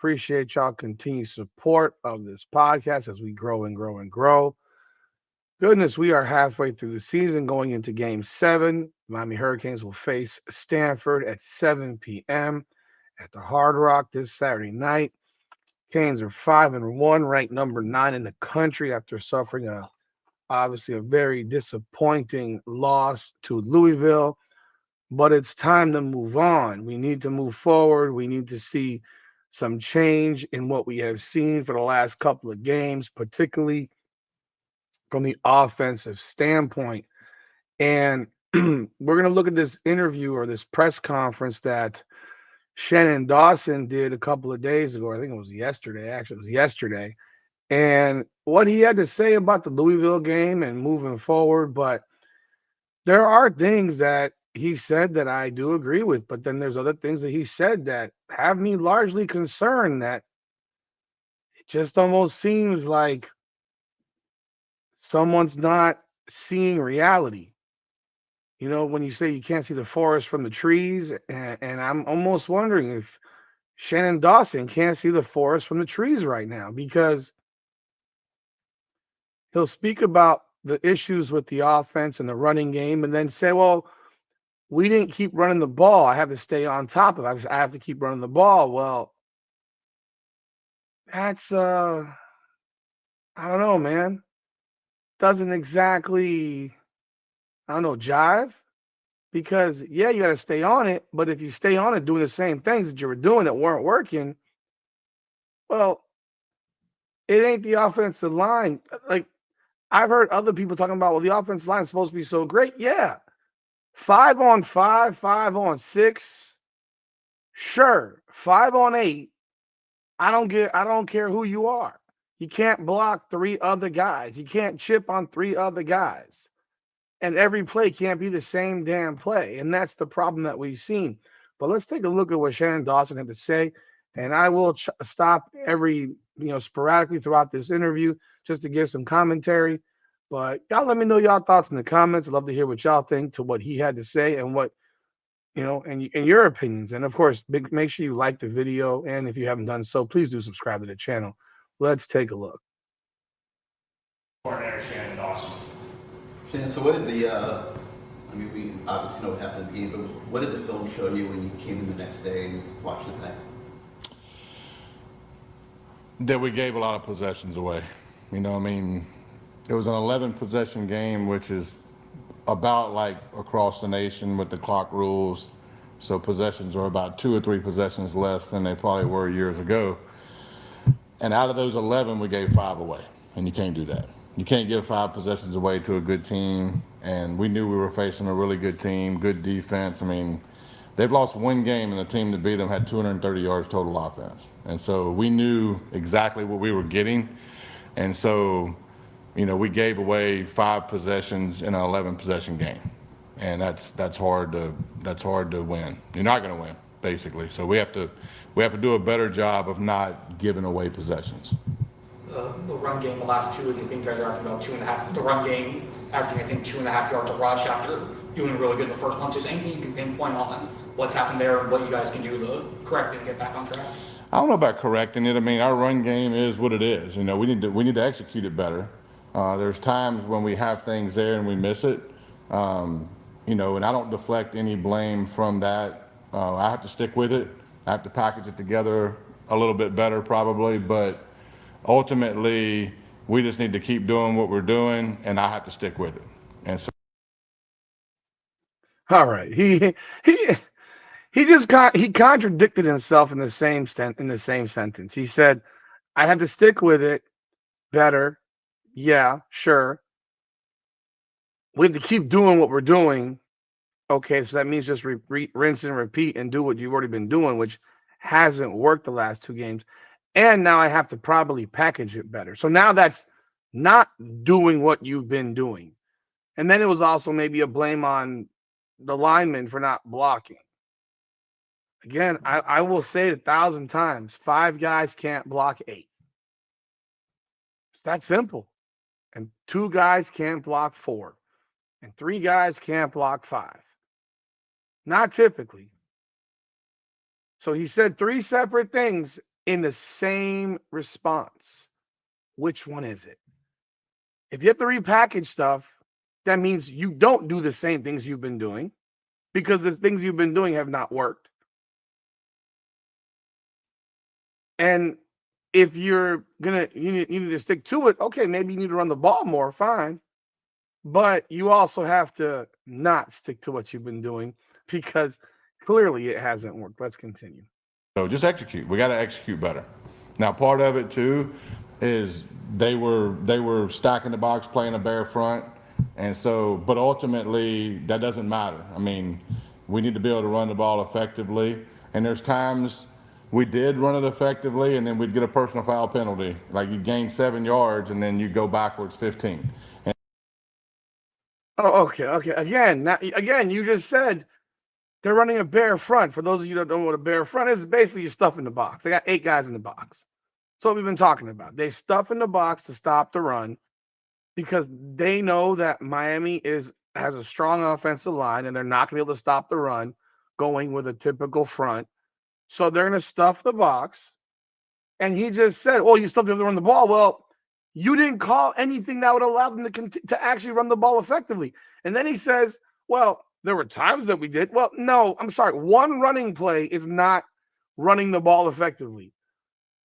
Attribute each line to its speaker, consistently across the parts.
Speaker 1: Appreciate y'all continued support of this podcast as we grow and grow and grow. Goodness, we are halfway through the season going into game 7. Miami Hurricanes will face Stanford at 7 p.m. at the Hard Rock this Saturday night. Canes are 5-1, ranked number 9 in the country after suffering obviously a very disappointing loss to Louisville. But it's time to move on. We need to move forward. We need to see some change in what we have seen for the last couple of games, particularly from the offensive standpoint. And we're going to look at this interview or this press conference that Shannon Dawson did a couple of days ago. I think it was yesterday. Actually, it was yesterday. And what he had to say about the Louisville game and moving forward. But there are things that he said that I do agree with. But then there's other things that he said that have me largely concerned that it just almost seems like someone's not seeing reality. You know, when you say you can't see the forest from the trees, and I'm almost wondering if Shannon Dawson can't see the forest from the trees right now because he'll speak about the issues with the offense and the running game and then say, well, we didn't keep running the ball. I have to stay on top of it. I have to keep running the ball. Well, that's, I don't know, man. Doesn't exactly, I don't know, jive. Because yeah, you got to stay on it, but if you stay on it doing the same things that you were doing that weren't working, well, it ain't the offensive line. Like I've heard other people talking about, well, the offensive line is supposed to be so great. Yeah, 5-on-5, 5-on-6, sure. 5-on-8, I don't care who you are. You can't block 3 other guys. You can't chip on 3 other guys. And every play can't be the same damn play. And that's the problem that we've seen. But let's take a look at what Shannon Dawson had to say. And I will stop sporadically throughout this interview just to give some commentary. But y'all let me know y'all thoughts in the comments. I'd love to hear what y'all think to what he had to say and what, and your opinions. And of course, make sure you like the video. And if you haven't done so, please do subscribe to the channel. Let's take a look.
Speaker 2: Coordinator Shannon Dawson.
Speaker 3: Shannon, so what did we obviously know what happened in the game, but what did the film show you when you came in the next day and watched the thing?
Speaker 4: That we gave a lot of possessions away. It was an 11 possession game, which is about like across the nation with the clock rules. So possessions are about 2 or 3 possessions less than they probably were years ago. And out of those 11, we gave 5 away, and you can't do that. You can't give 5 possessions away to a good team, and we knew we were facing a really good team, good defense. They've lost 1 game, and the team that beat them had 230 yards total offense. And so we knew exactly what we were getting. And so, we gave away 5 possessions in an 11 possession game. And that's hard to win. You're not going to win, basically. So we have to do a better job of not giving away possessions.
Speaker 2: The run game, the last 2, I think you guys are after about 2.5. The run game, averaging I think 2.5 yards a rush after doing really good the first one. Just anything you can pinpoint on what's happened there and what you guys can do to correct it and get back on track.
Speaker 4: I don't know about correcting it. Our run game is what it is. We need to execute it better. There's times when we have things there and we miss it. And I don't deflect any blame from that. I have to stick with it. I have to package it together a little bit better probably, but ultimately we just need to keep doing what we're doing, and I have to stick with it. And so,
Speaker 1: All right, he he contradicted himself in the same sentence. He said, "I have to stick with it better." Yeah, sure. We have to keep doing what we're doing. Okay, so that means just rinse and repeat and do what you've already been doing, which hasn't worked the last 2 games. And now I have to probably package it better. So now that's not doing what you've been doing. And then it was also maybe a blame on the lineman for not blocking. Again, I will say it 1,000 times. 5 guys can't block 8. It's that simple. And 2 guys can't block 4. And 3 guys can't block 5. Not typically. So he said 3 separate things in the same response. Which one is it? If you have to repackage stuff, that means you don't do the same things you've been doing because the things you've been doing have not worked. And if you're you need to stick to it, okay, maybe you need to run the ball more, fine. But you also have to not stick to what you've been doing because clearly it hasn't worked. Let's continue.
Speaker 4: So just execute. We got to execute better. Now, part of it too is they were stacking the box, playing a bare front, and so. But ultimately, that doesn't matter. I mean, we need to be able to run the ball effectively. And there's times we did run it effectively, and then we'd get a personal foul penalty. Like you gain 7 yards, and then you go backwards 15.
Speaker 1: Oh, okay. Again, you just said they're running a bare front. For those of you that don't know what a bare front is, basically you're stuffing the box. They got 8 guys in the box. That's what we've been talking about. They stuff in the box to stop the run because they know that Miami has a strong offensive line and they're not going to be able to stop the run going with a typical front. So they're going to stuff the box. And he just said, "Well, you still have to run the ball." Well, you didn't call anything that would allow them to actually run the ball effectively. And then he says, "Well, there were times that we did." Well, no, I'm sorry. One running play is not running the ball effectively.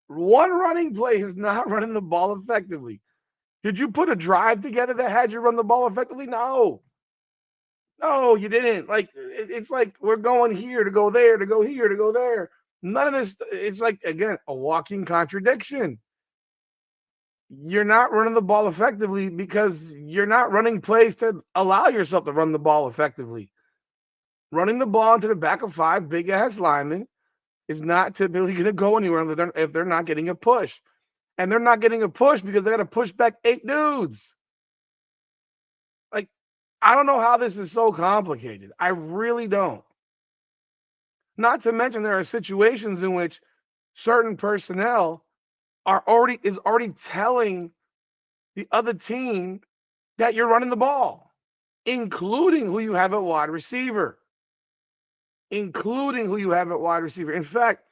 Speaker 1: One running play is not running the ball effectively. Did you put a drive together that had you run the ball effectively? No. No, you didn't. Like it's like we're going here to go there, to go here, to go there. None of this, it's like again, a walking contradiction. You're not running the ball effectively because you're not running plays to allow yourself to run the ball effectively. Running the ball into the back of 5 big ass linemen is not typically going to go anywhere if they're not getting a push. And they're not getting a push because they got to push back 8 dudes. Like, I don't know how this is so complicated. I really don't. Not to mention there are situations in which certain personnel is already telling the other team that you're running the ball, including who you have at wide receiver. Including who you have at wide receiver. In fact,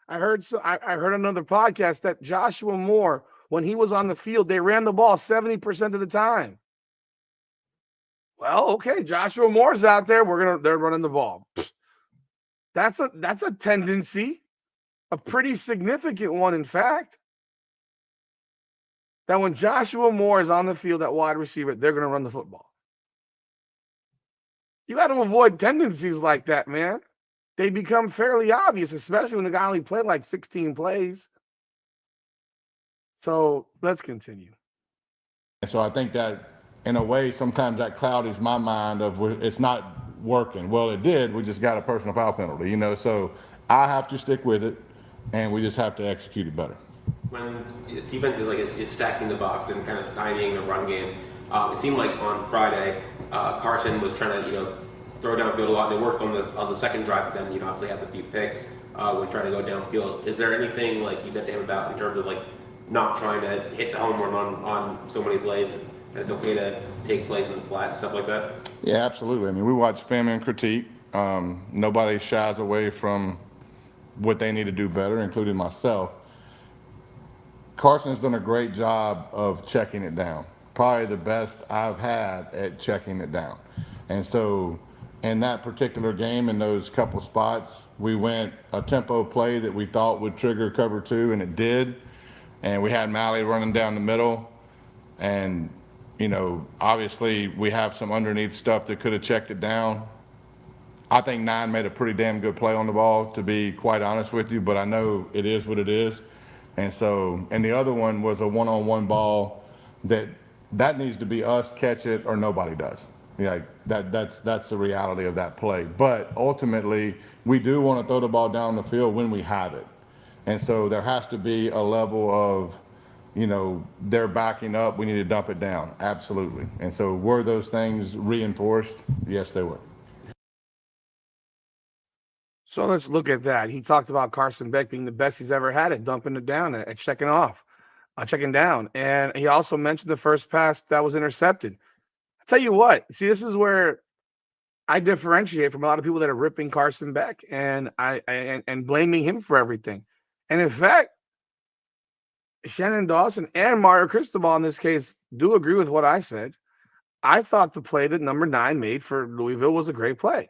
Speaker 1: I heard another podcast that Joshua Moore, when he was on the field, they ran the ball 70% of the time. Well, okay, Joshua Moore's out there. They're running the ball. That's a tendency, a pretty significant one, in fact. That when Joshua Moore is on the field at wide receiver, they're going to run the football. You got to avoid tendencies like that, man. They become fairly obvious, especially when the guy only played like 16 plays. So let's continue.
Speaker 4: And so I think that in a way, sometimes that clouds my mind of it's not working. Well, it did. We just got a personal foul penalty, so I have to stick with it and we just have to execute it better.
Speaker 5: When the defense is stacking the box and kind of stymieing the run game, it seemed like on Friday, Carson was trying to, throw downfield a lot, and it worked on the second drive, but then, obviously had the few picks when trying to go downfield. Is there anything, like you said to him about in terms of, not trying to hit the home run on so many plays, that it's okay to take plays in the flat and stuff like that?
Speaker 4: Yeah, absolutely. I mean, we watch film and critique. Nobody shies away from what they need to do better, including myself. Carson's done a great job of checking it down. Probably the best I've had at checking it down. And so in that particular game, in those couple spots, we went a tempo play that we thought would trigger cover 2, and it did. And we had Malley running down the middle. And, obviously we have some underneath stuff that could have checked it down. I think 9 made a pretty damn good play on the ball, to be quite honest with you, but I know it is what it is. And the other one was a one-on-one ball that needs to be us catch it or nobody does. That's the reality of that play. But ultimately, we do want to throw the ball down the field when we have it. And so there has to be a level of, they're backing up, we need to dump it down. Absolutely. And so were those things reinforced? Yes, they were.
Speaker 1: So let's look at that. He talked about Carson Beck being the best he's ever had at dumping it down, at checking down. And he also mentioned the first pass that was intercepted. I'll tell you what, see, this is where I differentiate from a lot of people that are ripping Carson Beck and blaming him for everything. And in fact, Shannon Dawson and Mario Cristobal in this case do agree with what I said. I thought the play that number 9 made for Louisville was a great play.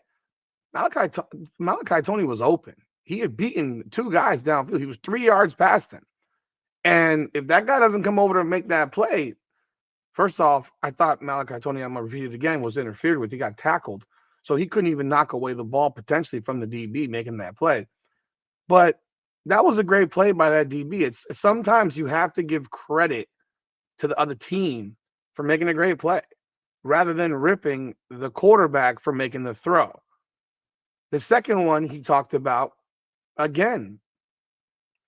Speaker 1: Malachi Tony was open. He had beaten 2 guys downfield. He was 3 yards past them. And if that guy doesn't come over to make that play, first off, I thought Malachi Tony, I'm going to repeat it again, was interfered with. He got tackled. So he couldn't even knock away the ball potentially from the DB making that play. But that was a great play by that DB. It's sometimes you have to give credit to the other team for making a great play rather than ripping the quarterback for making the throw. The second one he talked about, again,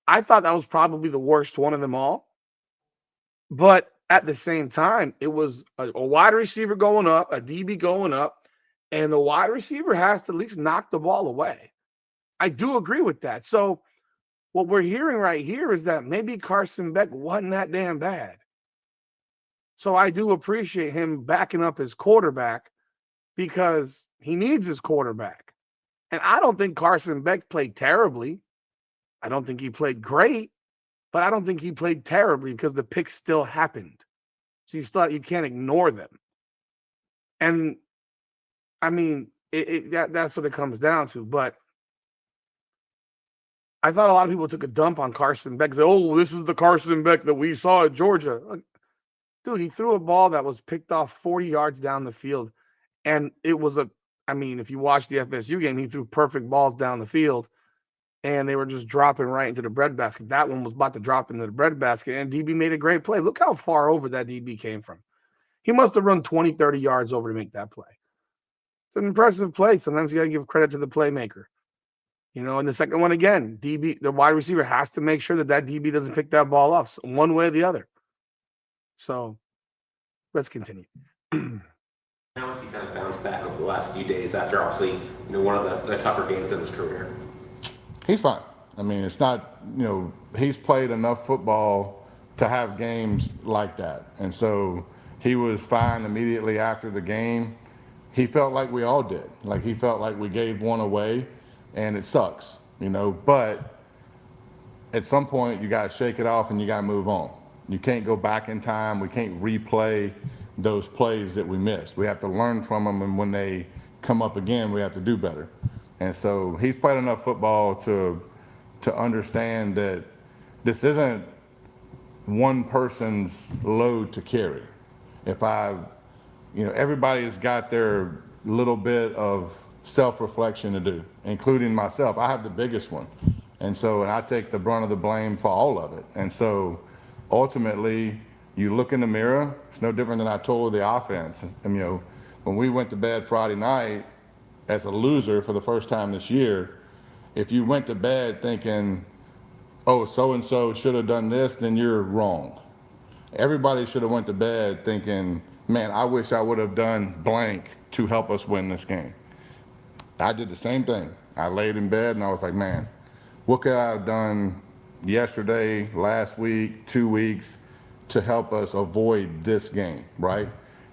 Speaker 1: I thought that was probably the worst one of them all. But at the same time, it was a wide receiver going up, a DB going up, and the wide receiver has to at least knock the ball away. I do agree with that. So what we're hearing right here is that maybe Carson Beck wasn't that damn bad. So I do appreciate him backing up his quarterback because he needs his quarterback. And I don't think Carson Beck played terribly. I don't think he played great, but I don't think he played terribly because the picks still happened. So you can't ignore them. And I mean, that's what it comes down to. But I thought a lot of people took a dump on Carson Beck. Say, oh, this is the Carson Beck that we saw at Georgia. Dude, he threw a ball that was picked off 40 yards down the field. And it was if you watch the FSU game, he threw perfect balls down the field. And they were just dropping right into the breadbasket. That one was about to drop into the breadbasket. And DB made a great play. Look how far over that DB came from. He must have run 20, 30 yards over to make that play. It's an impressive play. Sometimes you got to give credit to the playmaker. And the second one again, the wide receiver has to make sure that DB doesn't pick that ball off one way or the other. So let's continue.
Speaker 5: How has he kind of bounced back over the last few days after obviously, one of the tougher games in his career?
Speaker 4: He's fine. I mean, it's not, he's played enough football to have games like that. And so he was fine immediately after the game. He felt like we all did. Like he felt like we gave one away, and it sucks, but at some point you got to shake it off and you got to move on. You can't go back in time. We can't replay those plays that we missed. We have to learn from them, and when they come up again, we have to do better. And so he's played enough football to understand that this isn't one person's load to carry. If everybody's got their little bit of self-reflection to do, including myself. I have the biggest one. And I take the brunt of the blame for all of it. And so ultimately, you look in the mirror, it's no different than I told the offense. When we went to bed Friday night, as a loser for the first time this year, if you went to bed thinking, oh, so-and-so should have done this, then you're wrong. Everybody should have went to bed thinking, man, I wish I would have done blank to help us win this game. I did the same thing. I laid in bed and I was like, man, what could I have done yesterday, last week, 2 weeks to help us avoid this game, right?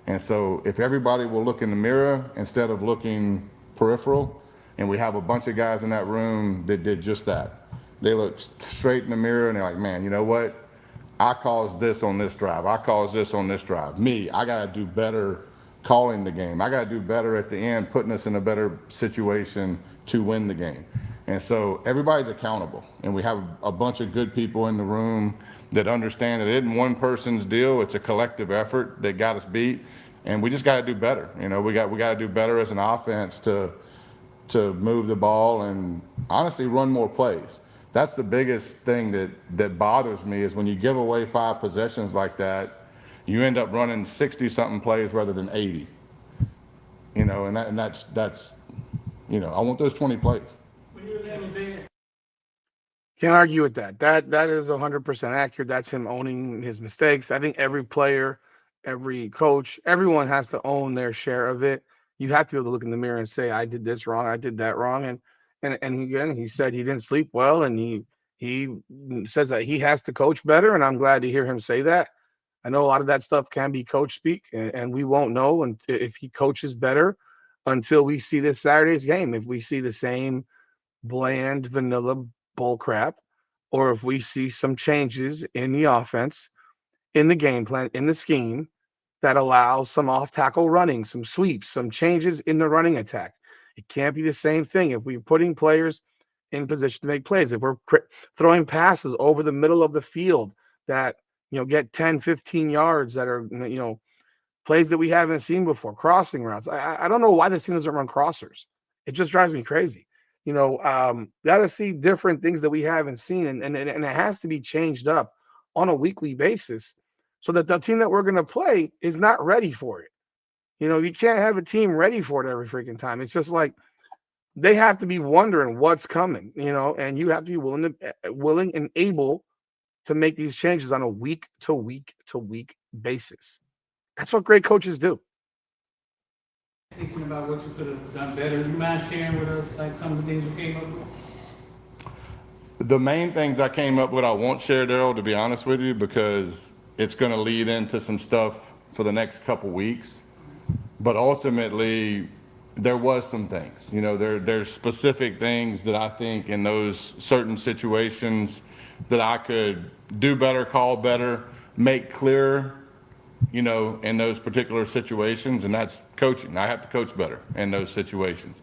Speaker 4: And so if everybody will look in the mirror instead of looking peripheral, and we have a bunch of guys in that room that did just that. They look straight in the mirror and they're like, man, you know what? I caused this on this drive. I caused this on this drive. I got to do better calling the game. I got to do better at the end, putting us in a better situation to win the game. And so everybody's accountable. And we have a bunch of good people in the room that understand that it isn't one person's deal. It's a collective effort that got us beat. And we just got to do better. We got to do better as an offense to move the ball and honestly run more plays. That's the biggest thing that bothers me is when you give away 5 possessions like that, you end up running 60-something plays rather than 80. And that's I want those 20 plays.
Speaker 1: Can't argue with that. That is 100% accurate. That's him owning his mistakes. I think every player, every coach, everyone has to own their share of it. You have to be able to look in the mirror and say, I did this wrong, I did that wrong. And he said he didn't sleep well, and he says that he has to coach better, and I'm glad to hear him say that. I know a lot of that stuff can be coach speak, and we won't know if he coaches better until we see this Saturday's game. If we see the same bland vanilla bull crap, or if we see some changes in the offense, in the game plan, in the scheme that allows some off tackle running, some sweeps, some changes in the running attack. It can't be the same thing if we're putting players in position to make plays. If we're throwing passes over the middle of the field that get 10, 15 yards that are plays that we haven't seen before, crossing routes. I don't know why this team doesn't run crossers. It just drives me crazy. Got to see different things that we haven't seen, and it has to be changed up on a weekly basis so that the team that we're going to play is not ready for it. You can't have a team ready for it every freaking time. It's just like they have to be wondering what's coming, and you have to be willing and able to make these changes on a week to week to week basis. That's what great coaches do.
Speaker 6: Thinking about what you could have done better, you mind sharing with us like some of the things you came up with?
Speaker 4: The main things I came up with, I won't share, Daryl, to be honest with you, because it's going to lead into some stuff for the next couple weeks. But ultimately, there was some things. There's specific things that I think in those certain situations that I could do better, call better, make clearer, in those particular situations, and that's coaching. I have to coach better in those situations.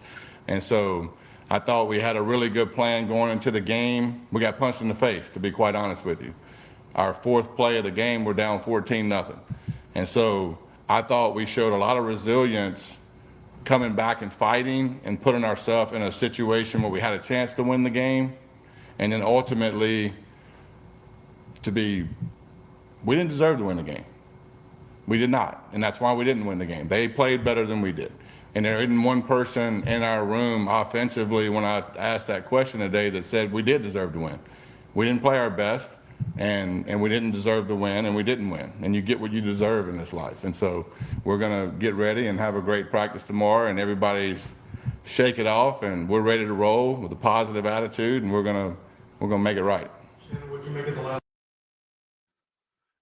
Speaker 4: And so I thought we had a really good plan going into the game. We got punched in the face, to be quite honest with you. Our fourth play of the game, we're down 14-0. And so I thought we showed a lot of resilience coming back and fighting and putting ourselves in a situation where we had a chance to win the game. And then ultimately, we didn't deserve to win the game. We did not, and that's why we didn't win the game. They played better than we did. And there isn't one person in our room offensively when I asked that question today that said we did deserve to win. We didn't play our best, and we didn't deserve to win, and we didn't win. And you get what you deserve in this life. And so we're going to get ready and have a great practice tomorrow, and everybody's shake it off, and we're ready to roll with a positive attitude, and we're going to make it right.
Speaker 7: Shannon, what'd you make of the last?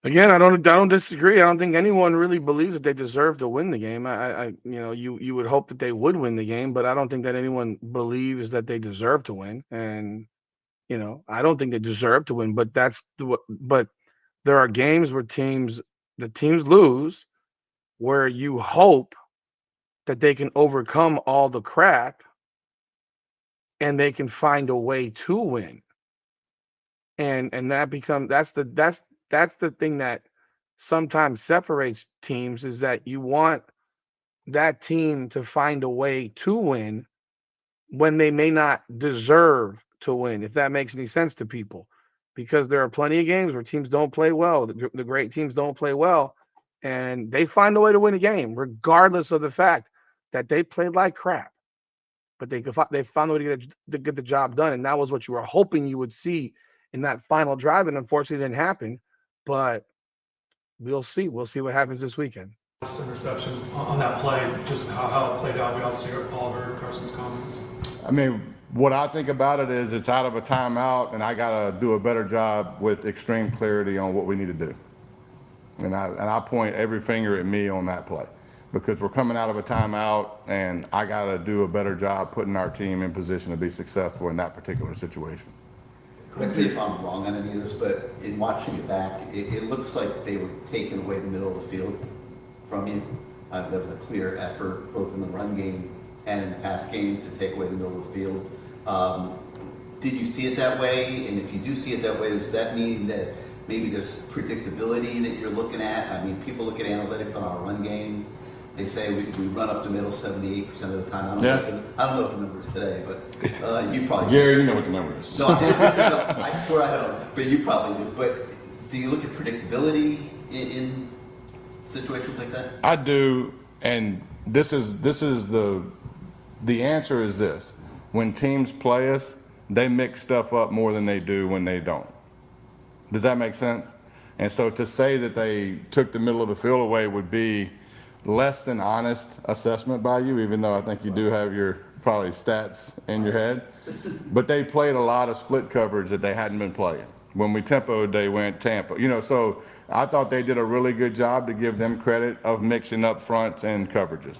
Speaker 1: Again, I don't disagree. I don't think anyone really believes that they deserve to win the game. You would hope that they would win the game, but I don't think that anyone believes that they deserve to win. And I don't think they deserve to win. But but there are games where teams lose, where you hope that they can overcome all the crap, and they can find a way to win. And that's the thing that sometimes separates teams, is that you want that team to find a way to win when they may not deserve to win, if that makes any sense to people. Because there are plenty of games where teams don't play well, the great teams don't play well, and they find a way to win a game, regardless of the fact that they played like crap. But they found a way to get the job done, and that was what you were hoping you would see in that final drive, and unfortunately it didn't happen. But we'll see. We'll see what happens this weekend.
Speaker 7: Interception on that play, just how it played out. We obviously all heard Carson's comments.
Speaker 4: I mean, what I think about it is it's out of a timeout, and I got to do a better job with extreme clarity on what we need to do. And I point every finger at me on that play, because we're coming out of a timeout, and I got to do a better job putting our team in position to be successful in that particular situation.
Speaker 3: Correct me if I'm wrong on any of this, but in watching it back, it looks like they were taking away the middle of the field from you. There was a clear effort, both in the run game and in the pass game, to take away the middle of the field. Did you see it that way? And if you do see it that way, does that mean that maybe there's predictability that you're looking at? I mean, people look at analytics on our run game. They say we run up the middle 78% of the time. I don't know what the number is today, but you probably
Speaker 4: Gary, you know what the number is.
Speaker 3: No, I swear I don't, but you probably do. But do you look at predictability in situations like that?
Speaker 4: I do, and this is the answer is this. When teams play us, they mix stuff up more than they do when they don't. Does that make sense? And so to say that they took the middle of the field away would be less than honest assessment by you, even though I think you do have your probably stats in your head. But they played a lot of split coverage that they hadn't been playing. When we tempoed, they went Tampa. So I thought they did a really good job, to give them credit, of mixing up fronts and coverages.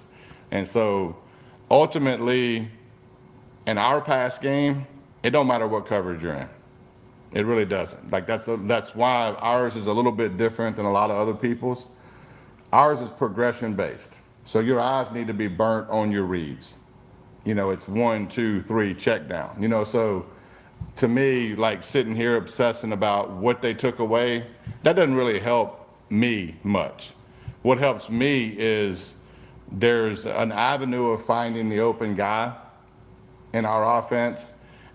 Speaker 4: And so ultimately, in our pass game, it don't matter what coverage you're in. It really doesn't. Like that's why ours is a little bit different than a lot of other people's. Ours is progression based. So your eyes need to be burnt on your reads. You know, it's 1, 2, 3, check down. You know, so to me, like sitting here obsessing about what they took away, that doesn't really help me much. What helps me is there's an avenue of finding the open guy in our offense,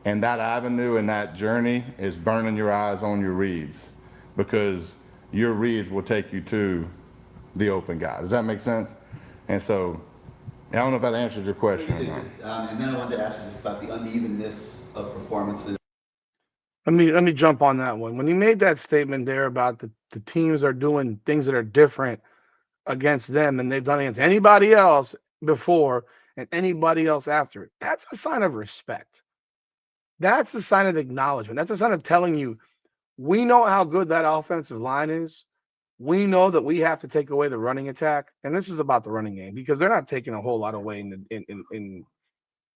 Speaker 4: and that avenue and that journey is burning your eyes on your reads, because your reads will take you to the open guy. Does that make sense? And so, I don't know if that answered your question or not.
Speaker 3: And then I wanted to ask you just about the unevenness of performances.
Speaker 1: Let me jump on that one. When he made that statement there about the teams are doing things that are different against them and they've done against anybody else before and anybody else after it, that's a sign of respect. That's a sign of acknowledgement. That's a sign of telling you, we know how good that offensive line is. We know that we have to take away the running attack. And this is about the running game, because they're not taking a whole lot away in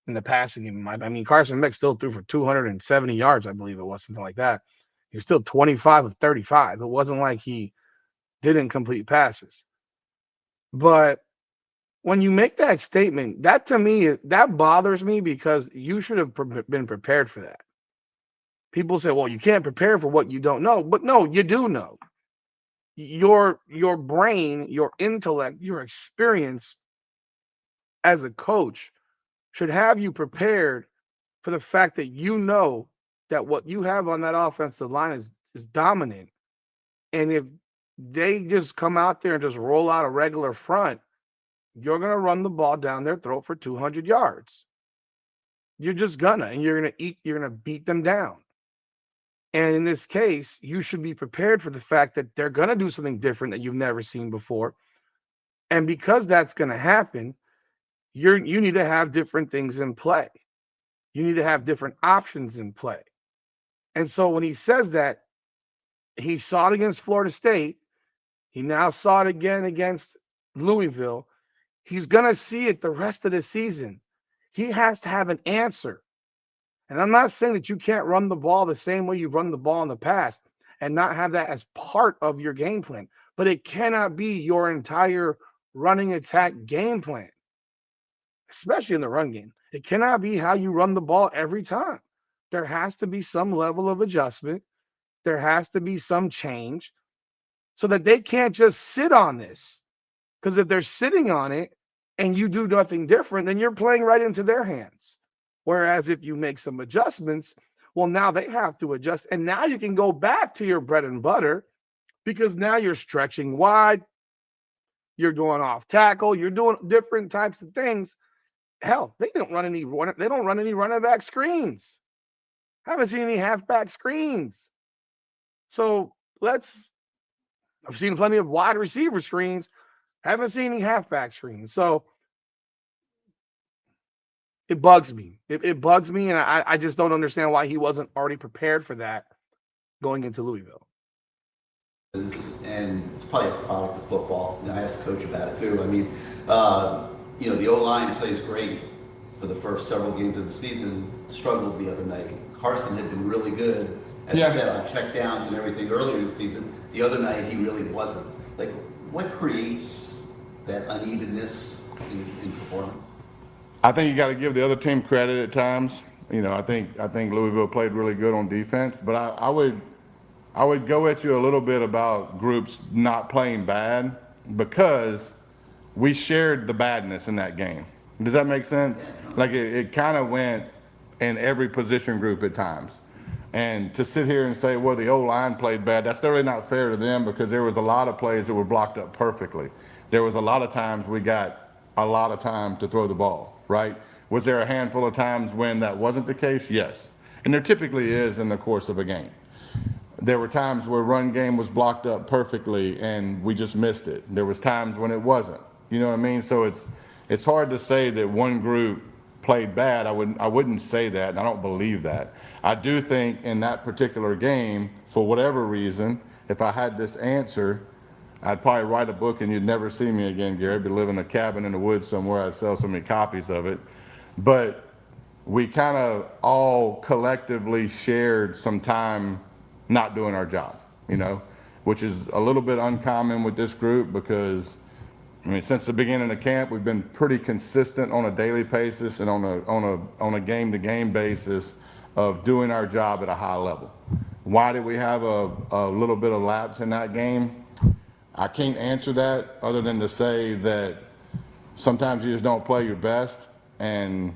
Speaker 1: the passing game. I mean, Carson Beck still threw for 270 yards, I believe it was, something like that. He was still 25 of 35. It wasn't like he didn't complete passes. But when you make that statement, that to me, that bothers me, because you should have been prepared for that. People say, well, you can't prepare for what you don't know. But no, you do know. Your brain, your intellect, your experience as a coach should have you prepared for the fact that you know that what you have on that offensive line is dominant. And if they just come out there and just roll out a regular front, you're going to run the ball down their throat for 200 yards. You're just gonna, and you're going to beat them down. And in this case, you should be prepared for the fact that they're going to do something different that you've never seen before. And because that's going to happen, you need to have different things in play. You need to have different options in play. And so when he says that, he saw it against Florida State. He now saw it again against Louisville. He's going to see it the rest of the season. He has to have an answer. And I'm not saying that you can't run the ball the same way you've run the ball in the past and not have that as part of your game plan. But it cannot be your entire running attack game plan, especially in the run game. It cannot be how you run the ball every time. There has to be some level of adjustment. There has to be some change so that they can't just sit on this. Because if they're sitting on it and you do nothing different, then you're playing right into their hands. Whereas if you make some adjustments, well, now they have to adjust. And now you can go back to your bread and butter, because now you're stretching wide. You're going off tackle. You're doing different types of things. Hell, they don't run any running back screens. Haven't seen any halfback screens. So I've seen plenty of wide receiver screens. Haven't seen any halfback screens. So it bugs me. It bugs me, and I just don't understand why he wasn't already prepared for that going into Louisville.
Speaker 3: And it's probably a product of football. And I asked Coach about it too. I mean, the O-line plays great for the first several games of the season, struggled the other night. Carson had been really good, as you said, on check downs and everything earlier in the season. The other night, he really wasn't. Like, what creates that unevenness in performance?
Speaker 4: I think you got to give the other team credit at times. You know, I think Louisville played really good on defense, but I would go at you a little bit about groups not playing bad, because we shared the badness in that game. Does that make sense? Like it kind of went in every position group at times. And to sit here and say, well, the O-line played bad, that's really not fair to them, because there was a lot of plays that were blocked up perfectly. There was a lot of times we got a lot of time to throw the ball, right? Was there a handful of times when that wasn't the case? Yes. And there typically is in the course of a game. There were times where run game was blocked up perfectly and we just missed it. There was times when it wasn't. You know what I mean? So it's hard to say that one group played bad. I wouldn't say that, and I don't believe that. I do think in that particular game, for whatever reason, if I had this answer, I'd probably write a book and you'd never see me again, Gary. I'd be living in a cabin in the woods somewhere. I'd sell so many copies of it. But we kind of all collectively shared some time not doing our job, which is a little bit uncommon with this group because, since the beginning of camp, we've been pretty consistent on a daily basis and on a game-to-game basis of doing our job at a high level. Why did we have a little bit of lapse in that game? I can't answer that other than to say that sometimes you just don't play your best, and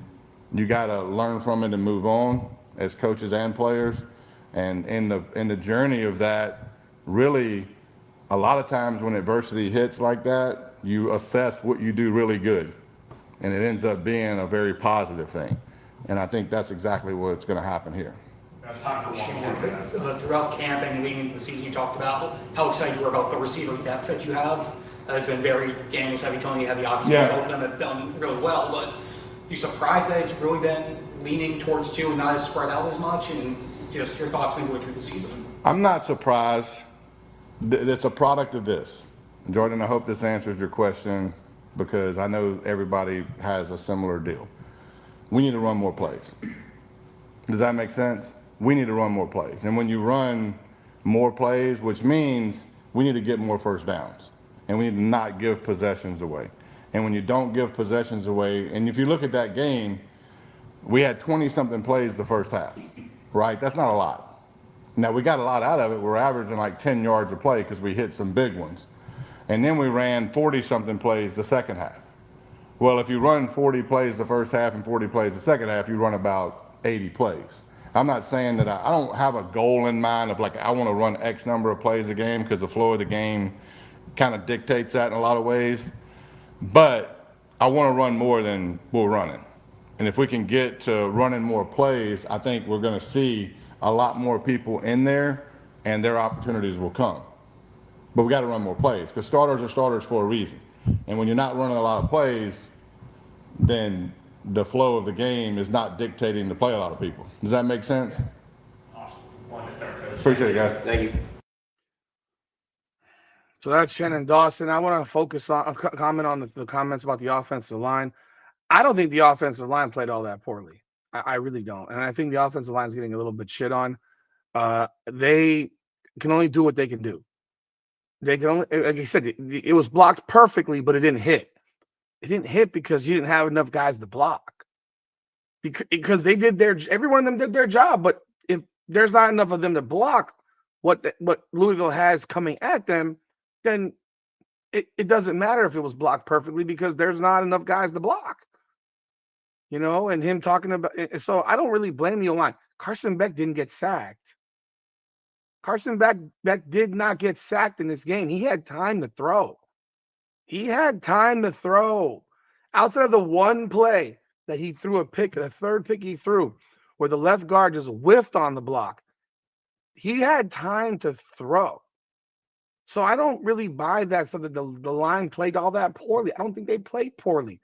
Speaker 4: you got to learn from it and move on as coaches and players. And in the journey of that, really, a lot of times when adversity hits like that, you assess what you do really good, and it ends up being a very positive thing. And I think that's exactly what's going to happen here.
Speaker 2: Throughout camp and leading into the season, you talked about how excited you were about the receiver depth that you have. It's been very Daniels heavy, Tony heavy. Obviously, both of them have done really well, but you surprised that it's really been leaning towards two and not as spread out as much? And just your thoughts midway through the season.
Speaker 4: I'm not surprised. It's a product of this. Jordan, I hope this answers your question because I know everybody has a similar deal. We need to run more plays. Does that make sense? We need to run more plays. And when you run more plays, which means we need to get more first downs, and we need to not give possessions away. And when you don't give possessions away, and if you look at that game, we had 20-something plays the first half, right? That's not a lot. Now, we got a lot out of it. We're averaging like 10 yards a play because we hit some big ones. And then we ran 40-something plays the second half. Well, if you run 40 plays the first half and 40 plays the second half, you run about 80 plays. I'm not saying that I don't have a goal in mind of like I want to run X number of plays a game because the flow of the game kind of dictates that in a lot of ways. But I want to run more than we're running. And if we can get to running more plays, I think we're going to see a lot more people in there and their opportunities will come. But we got to run more plays because starters are starters for a reason. And when you're not running a lot of plays, then the flow of the game is not dictating to play a lot of people. Does that make sense?
Speaker 5: Awesome.
Speaker 4: Appreciate it, guys.
Speaker 5: Thank you.
Speaker 1: So that's Shannon Dawson. I want to focus on comment on the comments about the offensive line. I don't think the offensive line played all that poorly. I really don't. And I think the offensive line is getting a little bit shit on. They can only do what they can do. They can only, like I said, it was blocked perfectly, but it didn't hit. It didn't hit because you didn't have enough guys to block. Because they did every one of them did their job. But if there's not enough of them to block what Louisville has coming at them, then it doesn't matter if it was blocked perfectly because there's not enough guys to block. And him talking about it. So I don't really blame the O-line. Carson Beck didn't get sacked. Carson Beck did not get sacked in this game. He had time to throw. Outside of the one play that he threw a pick, the third pick he threw, where the left guard just whiffed on the block, he had time to throw. So I don't really buy that stuff that the line played all that poorly. I don't think they played poorly.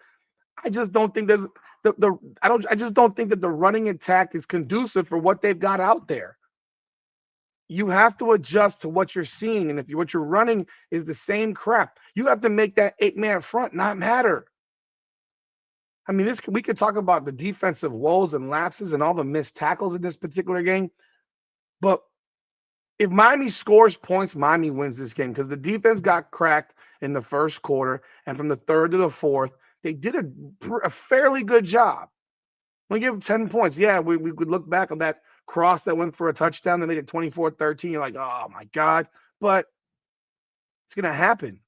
Speaker 1: I just don't think there's I just don't think that the running attack is conducive for what they've got out there. You have to adjust to what you're seeing, and if what you're running is the same crap, you have to make that 8-man front not matter. I mean, we could talk about the defensive woes and lapses and all the missed tackles in this particular game, but if Miami scores points, Miami wins this game because the defense got cracked in the first quarter, and from the third to the fourth, they did a fairly good job. We give them 10 points. Yeah, we could look back on that cross that went for a touchdown that made it 24-13. You're like, oh, my God. But it's going to happen.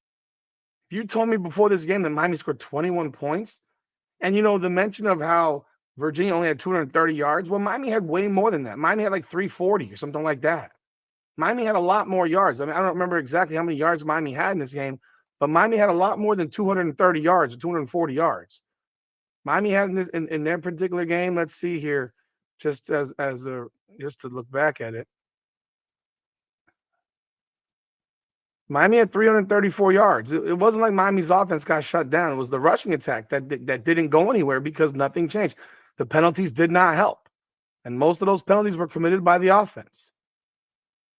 Speaker 1: If you told me before this game that Miami scored 21 points, and, the mention of how Virginia only had 230 yards, well, Miami had way more than that. Miami had like 340 or something like that. Miami had a lot more yards. I mean, I don't remember exactly how many yards Miami had in this game, but Miami had a lot more than 230 yards or 240 yards. Miami had in their particular game. Let's see here, just to look back at it. Miami had 334 yards. It wasn't like Miami's offense got shut down. It was the rushing attack that didn't go anywhere because nothing changed. The penalties did not help, and most of those penalties were committed by the offense.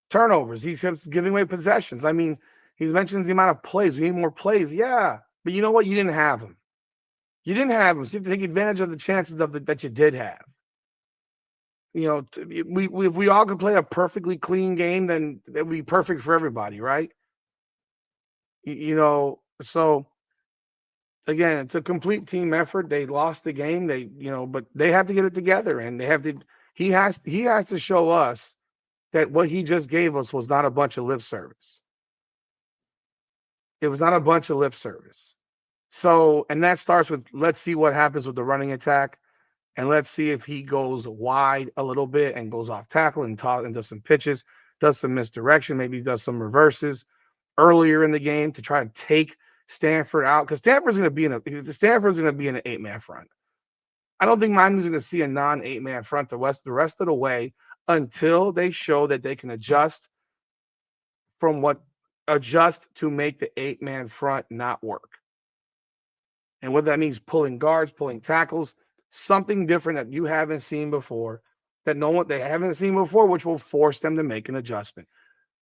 Speaker 1: Turnovers. He keeps giving away possessions. I mean, he mentions the amount of plays. We need more plays. Yeah, but you know what? You didn't have them. So you have to take advantage of the chances that you did have. You know, if we all could play a perfectly clean game, then that would be perfect for everybody, right? You know, so again, it's a complete team effort. They lost the game. But they have to get it together, and they have to. He has to show us that what he just gave us was not a bunch of lip service. It was not a bunch of lip service. So, and that starts with let's see what happens with the running attack, and let's see if he goes wide a little bit and goes off tackle and does some pitches, does some misdirection, maybe does some reverses earlier in the game to try to take Stanford out because Stanford's going to be in an 8-man front. I don't think Miami's going to see a non-8-man front the rest of the way until they show that they can adjust to make the 8-man front not work. And what that means, pulling guards, pulling tackles, something different that you haven't seen before, they haven't seen before, which will force them to make an adjustment.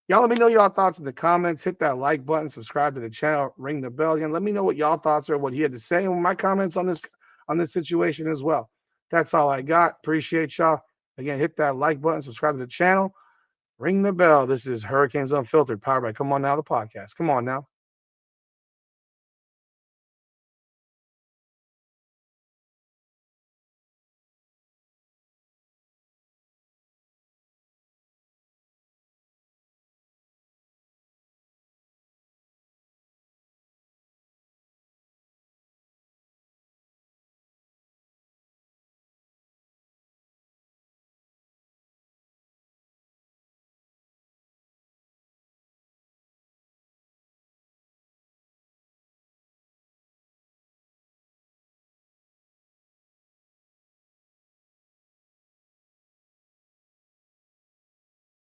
Speaker 1: Y'all let me know y'all thoughts in the comments. Hit that like button, subscribe to the channel, ring the bell again. Let me know what y'all thoughts are, what he had to say, and my comments on this situation as well. That's all I got. Appreciate y'all. Again, hit that like button, subscribe to the channel, ring the bell. This is Hurricanes Unfiltered, powered by Come On Now, the podcast. Come on now.